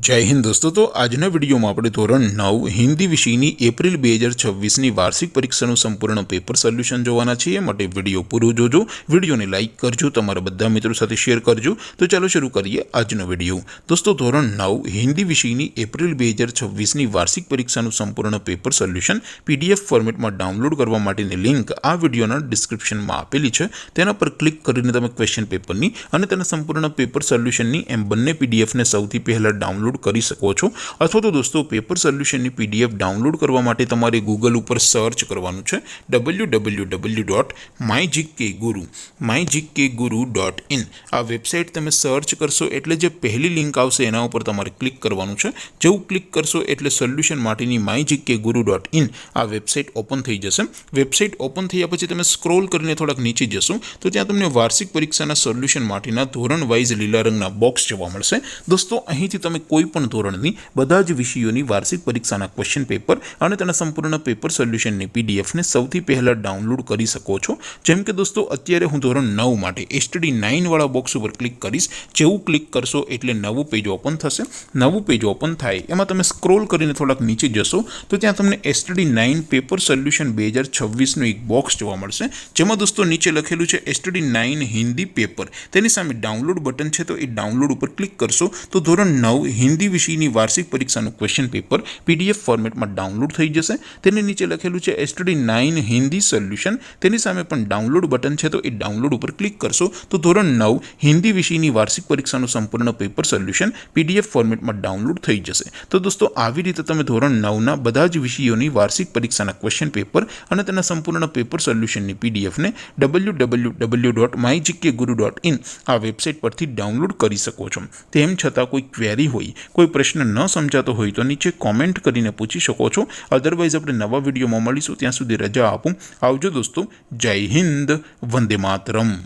जय हिंद दोस्तों। तो आजना विडियो में આપણે ધોરણ 9 હિન્દી વિષયની એપ્રિલ 2026ની વાર્ષિક પરીક્ષાનું સંપૂર્ણ પેપર સોલ્યુશન જોવાના છીએ। માટે વિડિયો પૂરો જોજો, વિડિયોને લાઈક કરજો, તમારા બધા મિત્રો સાથે શેર કરજો। તો ચાલો શરૂ કરીએ આજનો વિડિયો। દોસ્તો ધોરણ 9 હિન્દી વિષયની એપ્રિલ 2026ની વાર્ષિક પરીક્ષાનું સંપૂર્ણ પેપર સોલ્યુશન પીડીએફ ફોર્મેટમાં ડાઉનલોડ કરવા માટેની લિંક આ વિડિયોના ડિસ્ક્રિપ્શનમાં આપેલી છે। તેના પર ક્લિક કરીને તમે ક્વેશ્ચન પેપરની અને તેના સંપૂર્ણ પેપર સોલ્યુશનની એમ બંને પીડીએફને સૌથી પહેલા ડાઉનલોડ કરી શકો છો। अथवा तो दोस्तों पेपर सोल्यूशन की पीडीएफ डाउनलॉड करवा माटे तमारे गूगल पर सर्च करवानुं छे www.mygkguru.in। आ वेबसाइट तमे सर्च करशो एटले जे पहली लिंक आवशे एना उपर तमारे क्लिक करवानुं छे। जेवुं क्लिक करशो एटले सोल्यूशन माटेनी mygkguru.in आ वेबसाइट ओपन थई जशे। वेबसाइट ओपन थया पछी तमे स्क्रॉल करीने थोड़ाक नीचे जशो तो त्यां तमने वार्षिक परीक्षाना सोल्यूशन माटेना धोरण वाइज लीला रंगना बॉक्स जोवा मळशे। दोस्तों અહીંથી તમે કોઈપણ ધોરણની બધા જ વિષયોની વાર્ષિક પરીક્ષાના ક્વેશ્ચન પેપર અને તેના સંપૂર્ણ પેપર સોલ્યુશનની પીડીએફને સૌથી પહેલા ડાઉનલોડ કરી શકો છો। જેમ કે દોસ્તો અત્યારે હું ધોરણ 9 માટે એસટીડી 9 વાળા બોક્સ ઉપર ક્લિક કરીશ। જેવું ક્લિક કરશો એટલે નવું પેજ ઓપન થશે। નવું પેજ ઓપન થાય એમાં તમે સ્ક્રોલ કરીને થોડાક નીચે જશો તો ત્યાં તમને એસટીડી 9 પેપર સોલ્યુશન 2026નું એક બોક્સ જોવા મળશે। જેમાં દોસ્તો નીચે લખેલું છે એસટીડી 9 હિન્દી પેપર। તેની સામે ડાઉનલોડ બટન છે તો એ ડાઉનલોડ ઉપર ક્લિક કરશો તો ધોરણ 9 हिंदी विषयની वार्षिक परीक्षाનું क्वेश्चन पेपर पीडीएफ फॉर्मेटમાં ડાઉનલોડ થઈ જશે। તેની નીચે લખેલું છે એસટીડી 9 હિન્દી સોલ્યુશન। તેની સામે પણ ડાઉનલોડ બટન છે તો એ ડાઉનલોડ ઉપર ક્લિક કરશો તો ધોરણ 9 હિન્દી વિષયની વાર્ષિક પરીક્ષાનું સંપૂર્ણ પેપર સોલ્યુશન પીડીએફ ફોર્મેટમાં ડાઉનલોડ થઈ જશે। તો દોસ્તો આવી રીતે તમે ધોરણ 9ના બધા જ વિષયોની વાર્ષિક પરીક્ષાના ક્વેશ્ચન પેપર અને તેના સંપૂર્ણ પેપર સોલ્યુશનની પીડીએફને www.mygkguru.in આ વેબસાઇટ પરથી ડાઉનલોડ કરી શકો છો। તેમ છતાં કોઈ ક્વેરી હોય, कोई प्रश्न न समझातो होय तो नीचे कॉमेंट करीने पूछी शको छो। अदरवाइज अपने नवा विडियो में मळीशुं, त्यां सुधी रजा आपो। आवजो दोस्तों। जय हिंद, वंदे मातरम।